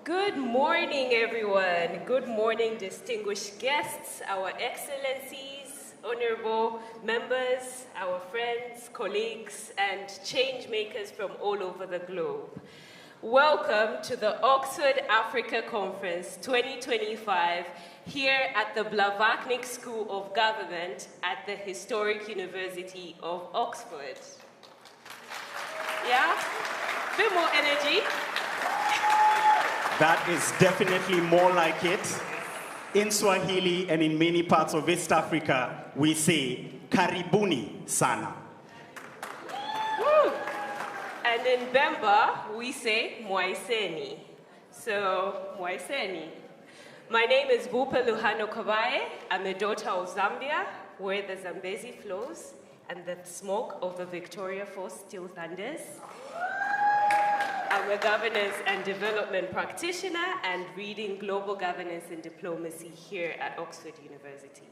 Good morning, everyone. Good morning, distinguished guests, our excellencies, honorable members, our friends, colleagues, and change makers from all over the globe. Welcome to the Oxford Africa Conference 2025 here at the Blavatnik School of Government at the Historic University of Oxford. Yeah? Bit more energy. That is definitely more like it. In Swahili and in many parts of East Africa, we say, Karibuni sana. Woo. And in Bemba, we say, Mwaiseni. So, Mwaiseni. My name is Bupa Luhano Kabaye. I'm a daughter of Zambia, where the Zambezi flows and the smoke of the Victoria Falls still thunders. I'm a governance and development practitioner and reading global governance and diplomacy here at Oxford University.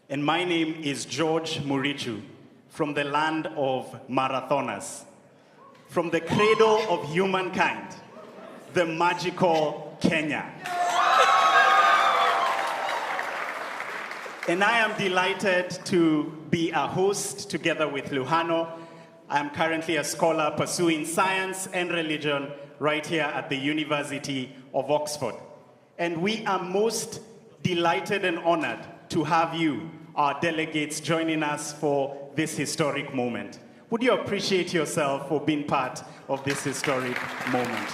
And my name is George Murichu, from the land of marathoners, from the cradle of humankind, the magical Kenya. And I am delighted to be a host together with Luhano. I'm currently a scholar pursuing science and religion right here at the University of Oxford. And we are most delighted and honored to have you, our delegates, joining us for this historic moment. Would you appreciate yourself for being part of this historic moment?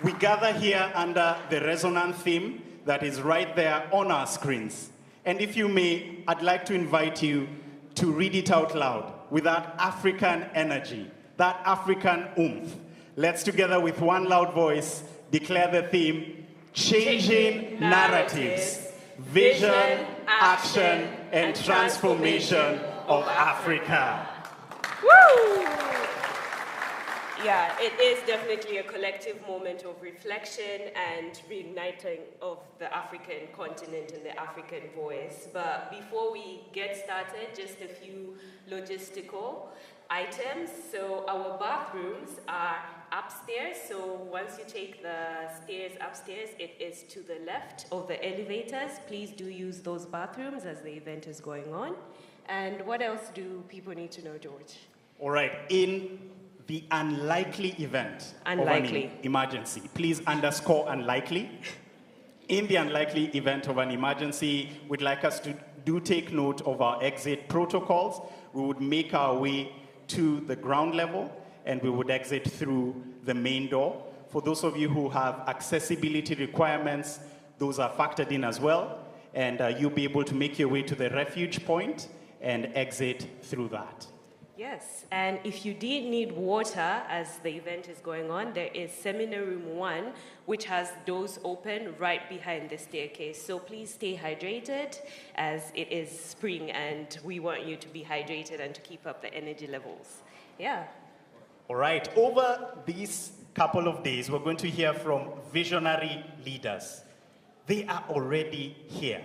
We gather here under the resonant theme that is right there on our screens. And if you may, I'd like to invite you to read it out loud with that African energy, that African oomph. Let's together with one loud voice declare the theme, Changing Narratives, Vision, Action, and Transformation of Africa. Woo! Yeah, it is definitely a collective moment of reflection and reigniting of the African continent and the African voice. But before we get started, just a few logistical items. So our bathrooms are upstairs. So once you take the stairs upstairs, it is to the left of the elevators. Please do use those bathrooms as the event is going on. And what else do people need to know, George? All right, in the unlikely event of an emergency. Please underscore unlikely. In the unlikely event of an emergency, we'd like us to do take note of our exit protocols. We would make our way to the ground level and we would exit through the main door. For those of you who have accessibility requirements, those are factored in as well. And you'll be able to make your way to the refuge point and exit through that. Yes, and if you did need water as the event is going on, there is Seminar Room 1, which has doors open right behind the staircase. So please stay hydrated as it is spring and we want you to be hydrated and to keep up the energy levels. Yeah. All right, over these couple of days, we're going to hear from visionary leaders. They are already here.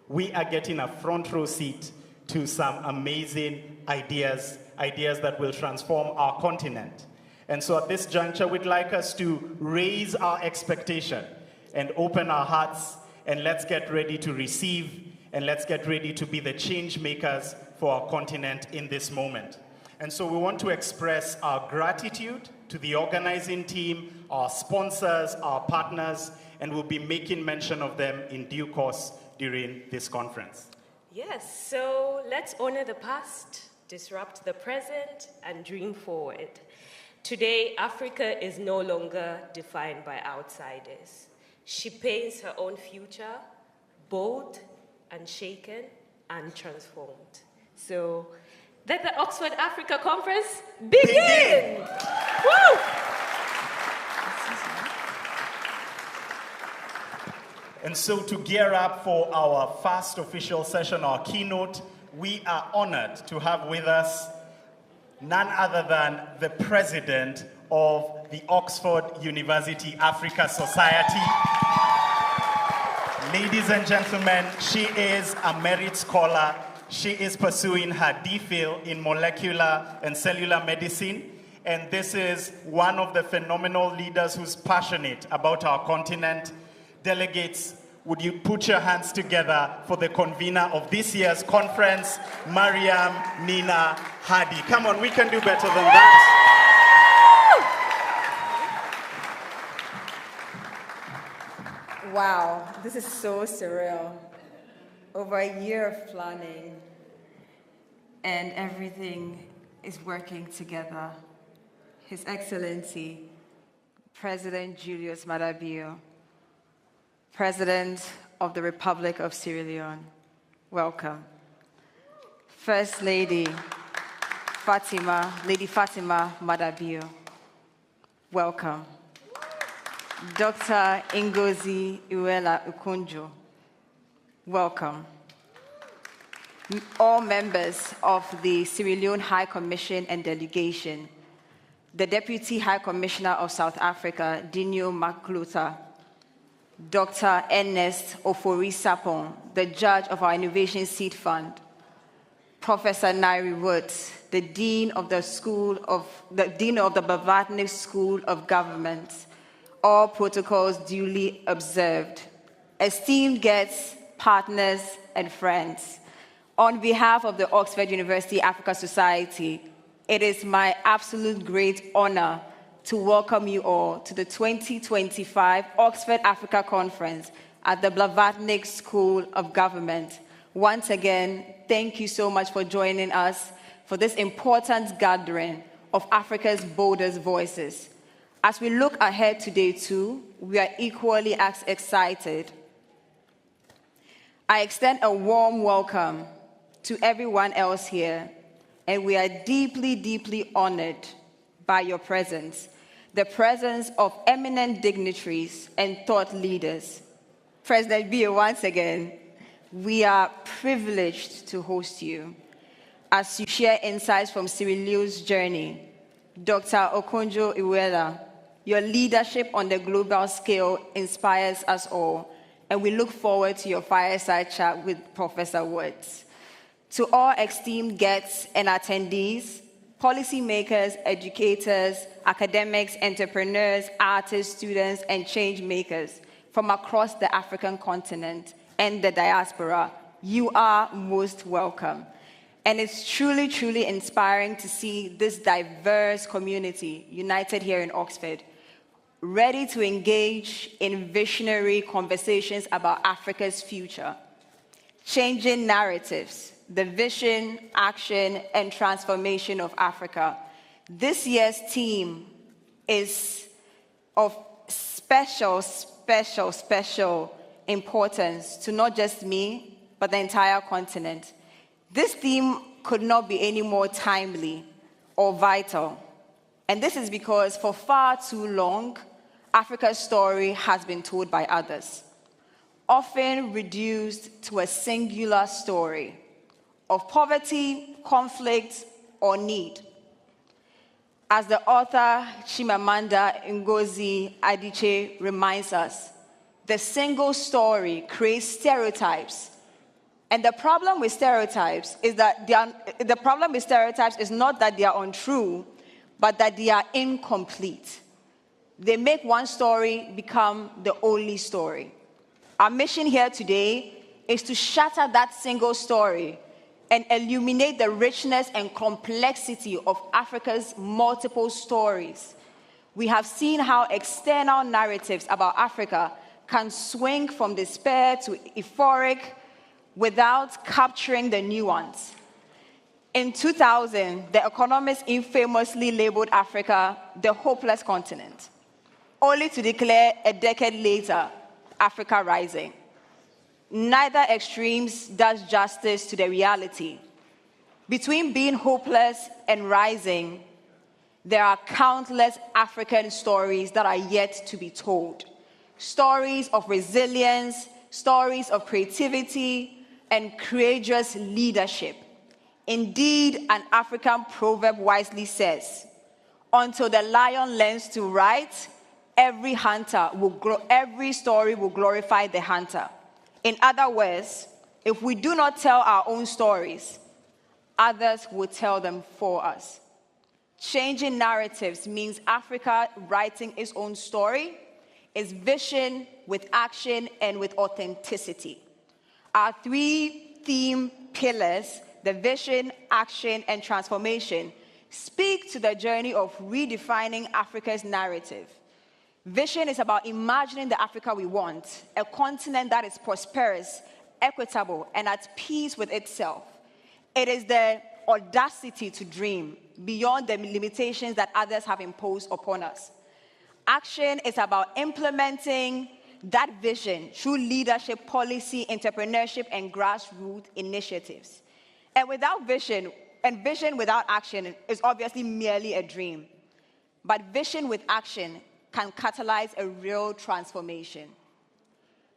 We are getting a front row seat to some amazing ideas that will transform our continent. And so at this juncture, we'd like us to raise our expectation and open our hearts, and let's get ready to receive, and let's get ready to be the change makers for our continent in this moment. And so we want to express our gratitude to the organizing team, our sponsors, our partners, and we'll be making mention of them in due course during this conference. Yes, so let's honor the past, disrupt the present, and dream forward. Today, Africa is no longer defined by outsiders. She paints her own future, bold, unshaken, and transformed. So let the Oxford Africa Conference begin! Woo! And so to gear up for our first official session, our keynote, we are honored to have with us none other than the president of the Oxford University Africa Society. Ladies and gentlemen, she is a merit scholar. She is pursuing her DPhil in molecular and cellular medicine, And this is one of the phenomenal leaders who's passionate about our continent. Delegates, would you put your hands together for the convener of this year's conference, Maryam Nina Hardy. Come on, we can do better than that. Wow, this is so surreal. Over a year of planning, and everything is working together. His Excellency, President Julius Maada Bio, President of the Republic of Sierra Leone, welcome. First Lady Fatima Maada Bio, welcome. Dr. Ngozi Iweala-Okonjo, welcome. All members of the Sierra Leone High Commission and Delegation, the Deputy High Commissioner of South Africa, Dino Maklota, Dr. Ernest Ofori-Sapong, the Judge of our Innovation Seed Fund, Professor Nairi Woods, the Dean of the Blavatnik School of Government, all protocols duly observed. Esteemed guests, partners, and friends, on behalf of the Oxford University Africa Society, it is my absolute great honor to welcome you all to the 2025 Oxford Africa Conference at the Blavatnik School of Government. Once again, thank you so much for joining us for this important gathering of Africa's boldest voices. As we look ahead to day 2, we are equally as excited. I extend a warm welcome to everyone else here, and we are deeply, deeply honored by your presence, the presence of eminent dignitaries and thought leaders. President Bio, once again, we are privileged to host you as you share insights from Sierra Leone's journey. Dr. Okonjo Iweala, your leadership on the global scale inspires us all, and we look forward to your fireside chat with Professor Woods. To all esteemed guests and attendees, policymakers, educators, academics, entrepreneurs, artists, students, and change makers from across the African continent and the diaspora, you are most welcome. And it's truly, truly inspiring to see this diverse community united here in Oxford, ready to engage in visionary conversations about Africa's future, changing narratives, the vision, action, and transformation of Africa. This year's theme is of special importance to not just me, but the entire continent. This theme could not be any more timely or vital. And this is because for far too long, Africa's story has been told by others, often reduced to a singular story of poverty, conflict, or need. As the author Chimamanda Ngozi Adichie reminds us, the single story creates stereotypes. And the problem with stereotypes is that is not that they are untrue, but that they are incomplete. They make one story become the only story. Our mission here today is to shatter that single story and illuminate the richness and complexity of Africa's multiple stories. We have seen how external narratives about Africa can swing from despair to euphoric without capturing the nuance. In 2000, The Economist infamously labeled Africa the hopeless continent, only to declare a decade later, Africa rising. Neither extremes does justice to the reality. Between being hopeless and rising, there are countless African stories that are yet to be told. Stories of resilience, stories of creativity, and courageous leadership. Indeed, an African proverb wisely says, until the lion learns to write, every story will glorify the hunter. In other words, if we do not tell our own stories, others will tell them for us. Changing narratives means Africa writing its own story, its vision with action and with authenticity. Our three theme pillars, the vision, action, and transformation, speak to the journey of redefining Africa's narrative. Vision is about imagining the Africa we want, a continent that is prosperous, equitable, and at peace with itself. It is the audacity to dream beyond the limitations that others have imposed upon us. Action is about implementing that vision through leadership, policy, entrepreneurship, and grassroots initiatives. And without vision, and vision without action is obviously merely a dream. But vision with action can catalyze a real transformation.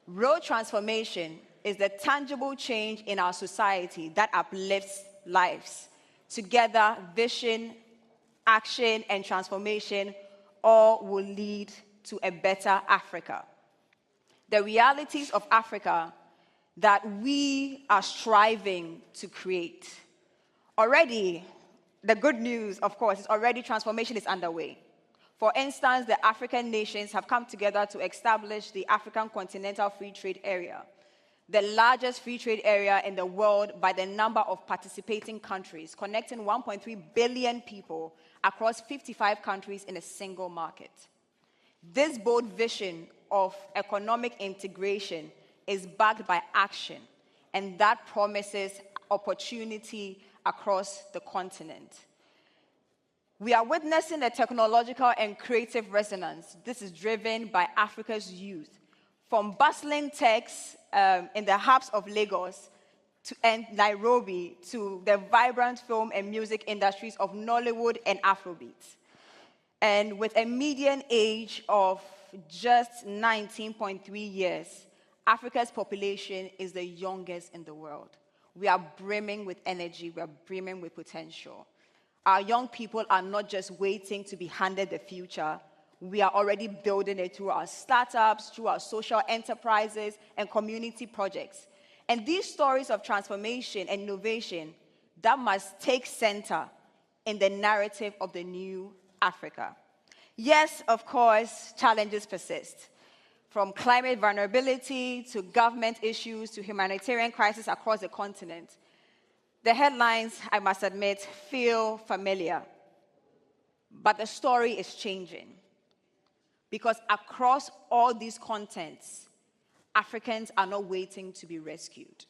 Real transformation is the tangible change in our society that uplifts lives. Together, vision, action, and transformation all will lead to a better Africa. The realities of Africa that we are striving to create. Already, the good news, of course, is already transformation is underway. For instance, the African nations have come together to establish the African Continental Free Trade Area, the largest free trade area in the world by the number of participating countries, connecting 1.3 billion people across 55 countries in a single market. This bold vision of economic integration is backed by action, and that promises opportunity across the continent. We are witnessing a technological and creative resonance. This is driven by Africa's youth, from bustling techs in the hubs of Lagos and Nairobi to the vibrant film and music industries of Nollywood and Afrobeats. And with a median age of just 19.3 years, Africa's population is the youngest in the world. We are brimming with energy, we are brimming with potential. Our young people are not just waiting to be handed the future, we are already building it through our startups, through our social enterprises, and community projects. And these stories of transformation and innovation, that must take center in the narrative of the new Africa. Yes, of course, challenges persist. From climate vulnerability to government issues to humanitarian crisis across the continent. The headlines, I must admit, feel familiar. But the story is changing. Because across all these contents, Africans are not waiting to be rescued.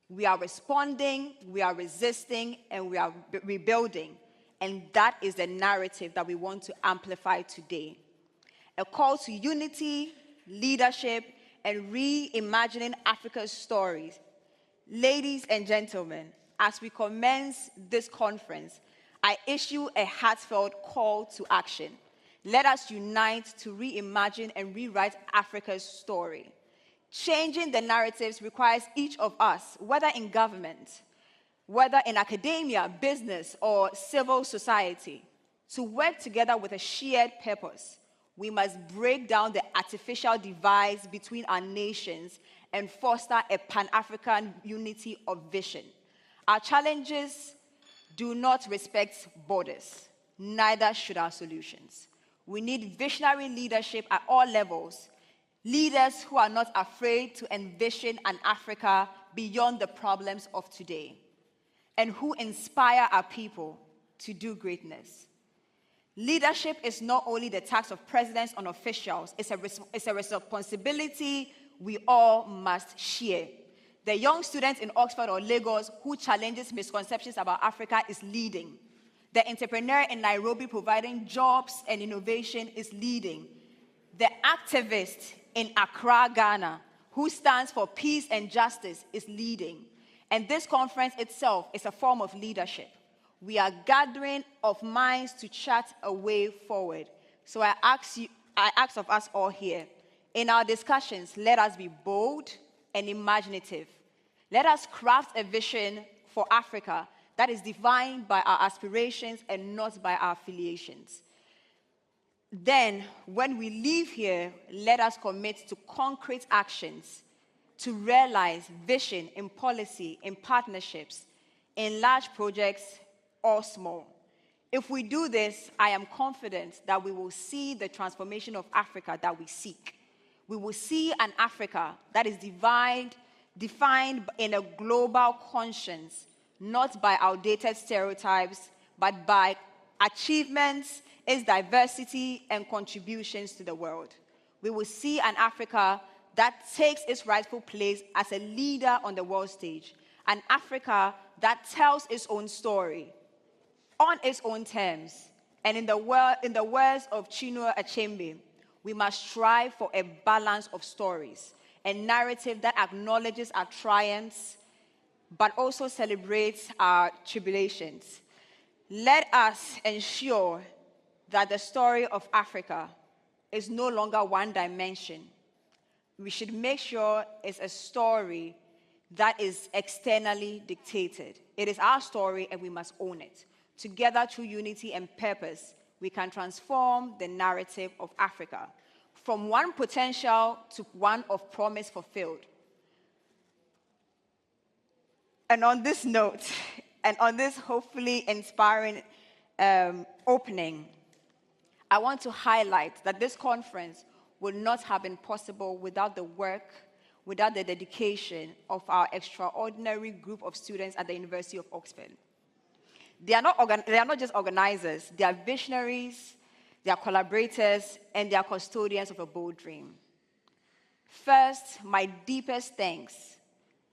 We are responding, we are resisting, and we are rebuilding. And that is the narrative that we want to amplify today. A call to unity, leadership, and reimagining Africa's stories. Ladies and gentlemen, as we commence this conference, I issue a heartfelt call to action. Let us unite to reimagine and rewrite Africa's story. Changing the narratives requires each of us, whether in government, whether in academia, business, or civil society, to work together with a shared purpose. We must break down the artificial divides between our nations and foster a Pan-African unity of vision. Our challenges do not respect borders, neither should our solutions. We need visionary leadership at all levels, leaders who are not afraid to envision an Africa beyond the problems of today, and who inspire our people to do greatness. Leadership is not only the task of presidents and officials, it's a responsibility we all must share. The young student in Oxford or Lagos who challenges misconceptions about Africa is leading. The entrepreneur in Nairobi providing jobs and innovation is leading. The activist in Accra, Ghana, who stands for peace and justice is leading. And this conference itself is a form of leadership. We are gathering of minds to chart a way forward. So I ask of us all here, in our discussions, let us be bold and imaginative. Let us craft a vision for Africa that is defined by our aspirations and not by our affiliations. Then, when we leave here, let us commit to concrete actions to realize vision in policy, in partnerships, in large projects or small. If we do this, I am confident that we will see the transformation of Africa that we seek. We will see an Africa that is defined in a global conscience, not by outdated stereotypes, but by achievements, its diversity, and contributions to the world. We will see an Africa that takes its rightful place as a leader on the world stage, an Africa that tells its own story, on its own terms. And in the words of Chinua Achebe, we must strive for a balance of stories, a narrative that acknowledges our triumphs, but also celebrates our tribulations. Let us ensure that the story of Africa is no longer one dimension. We should make sure it's a story that is externally dictated. It is our story and we must own it. Together, through unity and purpose, we can transform the narrative of Africa from one potential to one of promise fulfilled. And on this note, and on this hopefully inspiring opening, I want to highlight that this conference would not have been possible without the work, without the dedication of our extraordinary group of students at the University of Oxford. They are not just organizers, they are visionaries, they are collaborators, and they are custodians of a bold dream. First, my deepest thanks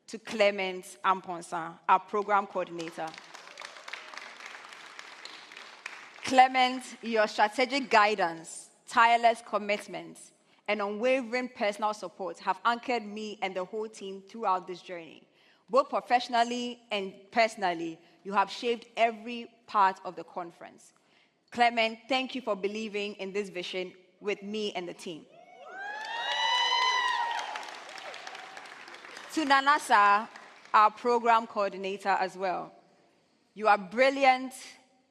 to Clement Amponsa, our program coordinator. Clement, your strategic guidance, tireless commitment, and unwavering personal support have anchored me and the whole team throughout this journey. Both professionally and personally, you have shaped every part of the conference. Clement, thank you for believing in this vision with me and the team. To Nanasa, our program coordinator as well. You are brilliant.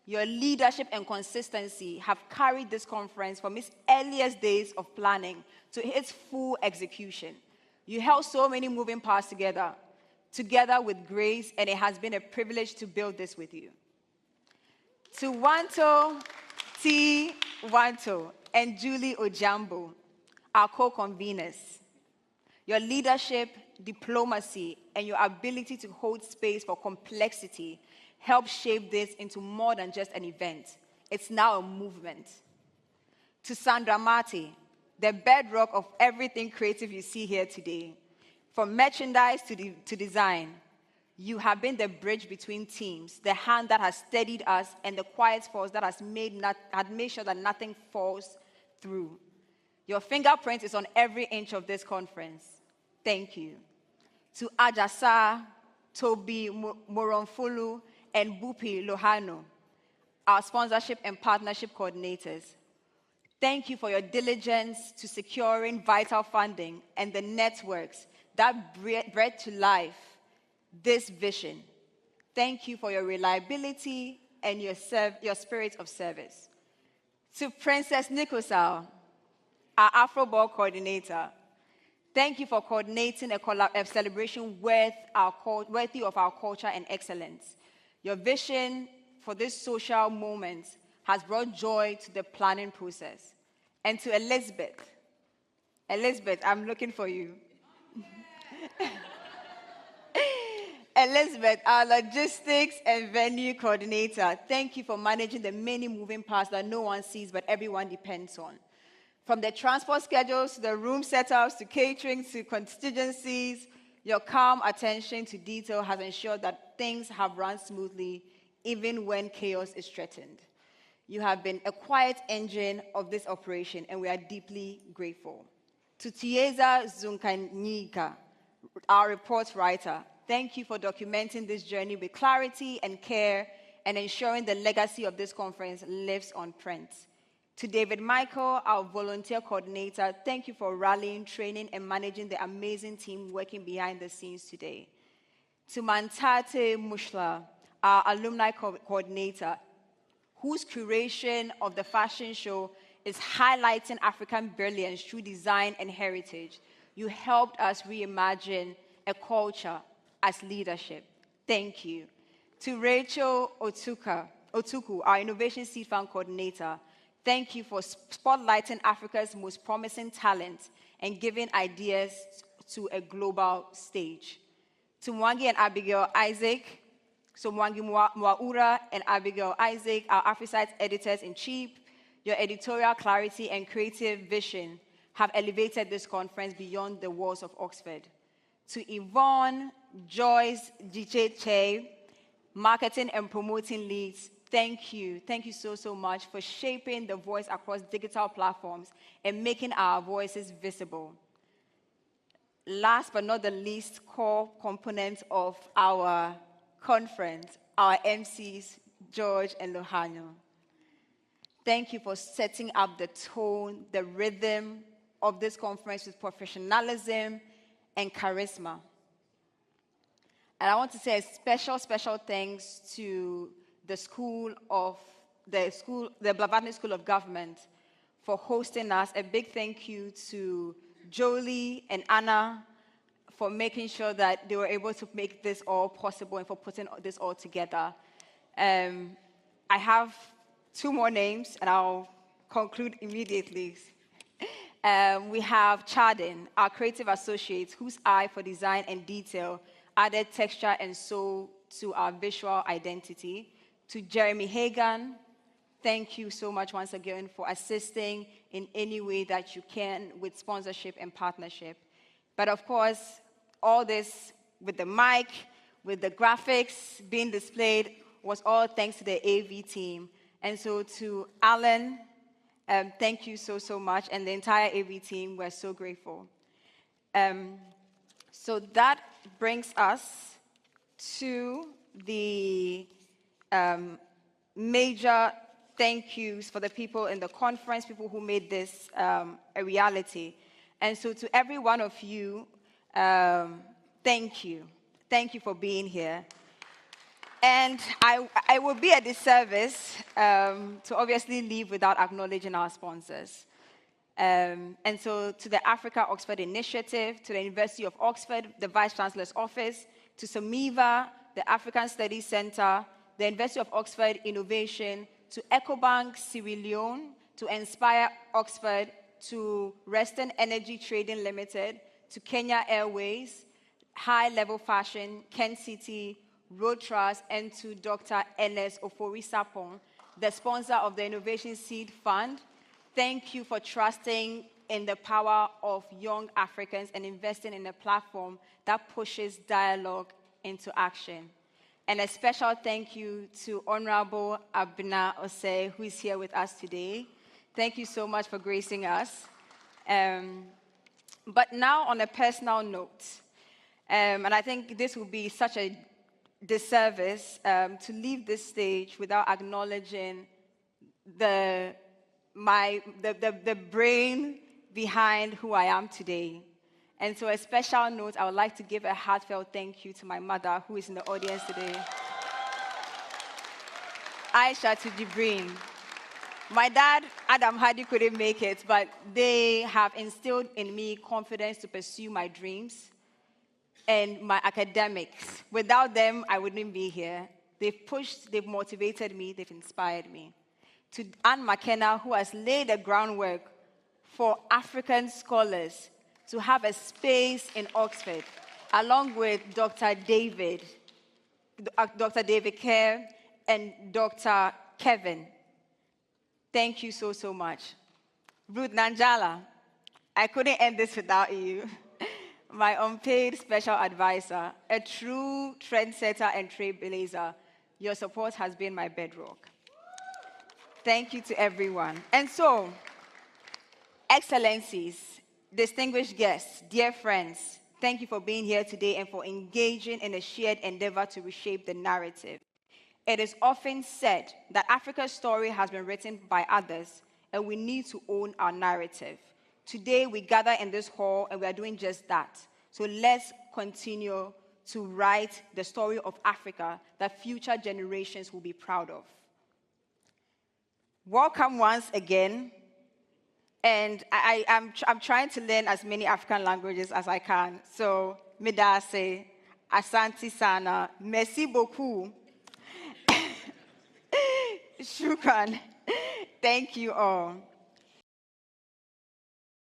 Your leadership and consistency have carried this conference from its earliest days of planning to its full execution. You held so many moving parts together with grace, and it has been a privilege to build this with you. To Wanto, T. Wanto, and Julie Ojambo, our co-conveners. Your leadership, diplomacy, and your ability to hold space for complexity help shape this into more than just an event. It's now a movement. To Sandra Marty, the bedrock of everything creative you see here today, from merchandise to design, you have been the bridge between teams, the hand that has steadied us, and the quiet force that has made sure that nothing falls through. Your fingerprint is on every inch of this conference. Thank you. To Ajasa, Toby Moronfulu, and Bupi Lohano, our sponsorship and partnership coordinators. Thank you for your diligence to securing vital funding and the networks that bred to life this vision. Thank you for your reliability and your spirit of service. To Princess Nikosal, our Afro-Ball coordinator, thank you for coordinating a celebration worthy of our culture and excellence. Your vision for this social moment has brought joy to the planning process. And to Elizabeth, I'm looking for you. Elizabeth, our logistics and venue coordinator, thank you for managing the many moving parts that no one sees but everyone depends on. From the transport schedules to the room setups to catering to contingencies, your calm attention to detail has ensured that things have run smoothly even when chaos is threatened. You have been a quiet engine of this operation, and we are deeply grateful. To Tieza Zunkanyika, our report writer, thank you for documenting this journey with clarity and care and ensuring the legacy of this conference lives on print. To David Michael, our volunteer coordinator, thank you for rallying, training, and managing the amazing team working behind the scenes today. To Mantate Mushla, our alumni coordinator, whose curation of the fashion show is highlighting African brilliance through design and heritage. You helped us reimagine a culture as leadership. Thank you. To Rachel Otuka, Otuku, our Innovation Seed Fund Coordinator, thank you for spotlighting Africa's most promising talent and giving ideas to a global stage. To Mwangi and Abigail Isaac, so Mwangi Mwaura and Abigail Isaac, our AfriSite editors-in-chief, your editorial clarity and creative vision have elevated this conference beyond the walls of Oxford. To Yvonne, Joyce, Jicheche, marketing and promoting leads, thank you. Thank you so, so much for shaping the voice across digital platforms and making our voices visible. Last but not the least, core component of our conference, our MCs, George and Lohanyo. Thank you for setting up the tone, the rhythm of this conference with professionalism and charisma. And I want to say a special, special thanks to the Blavatny School of Government for hosting us. A big thank you to Jolie and Anna for making sure that they were able to make this all possible and for putting this all together. I have 2 more names, and I'll conclude immediately. We have Chadin, our creative associate, whose eye for design and detail added texture and soul to our visual identity. To Jeremy Hagan, thank you so much once again for assisting in any way that you can with sponsorship and partnership. But of course, all this with the mic, with the graphics being displayed, was all thanks to the AV team. And so to Alan, thank you so, so much. And the entire AV team, we're so grateful. So that brings us to the major thank yous for the people in the conference, people who made this a reality. And so to every one of you, thank you. Thank you for being here. And I will be a disservice to obviously leave without acknowledging our sponsors. And so to the Africa Oxford Initiative, to the University of Oxford, the Vice Chancellor's Office, to SOMIVA, the African Studies Center, the University of Oxford Innovation, to EcoBank Sierra Leone, to Inspire Oxford, to Reston Energy Trading Limited, to Kenya Airways, High Level Fashion, Ken City, Road Trust, and to Dr. Ernest Ofori Sapong, the sponsor of the Innovation Seed Fund. Thank you for trusting in the power of young Africans and investing in a platform that pushes dialogue into action. And a special thank you to Honorable Abina Osei, who is here with us today. Thank you so much for gracing us. But now on a personal note, and I think this will be such a disservice to leave this stage without acknowledging the brain behind who I am today. And so a special note, I would like to give a heartfelt thank you to my mother, who is in the audience today. Aisha to Jibreen. My dad, Adam Hardy, couldn't make it, but they have instilled in me confidence to pursue my dreams and my academics. Without them, I wouldn't be here. They've pushed, they've motivated me, they've inspired me. To Anne McKenna, who has laid the groundwork for African scholars to have a space in Oxford, along with Dr. David Kerr, and Dr. Kevin. Thank you so, so much. Ruth Nanjala, I couldn't end this without you. My unpaid special advisor, a true trendsetter and trailblazer. Your support has been my bedrock. Thank you to everyone. And so, Excellencies, distinguished guests, dear friends, thank you for being here today and for engaging in a shared endeavor to reshape the narrative. It is often said that Africa's story has been written by others, and we need to own our narrative. Today, we gather in this hall, and we are doing just that. So let's continue to write the story of Africa that future generations will be proud of. Welcome once again. And I'm trying to learn as many African languages as I can. So, Midase, Asante Sana, Merci beaucoup. Shukran. Thank you all.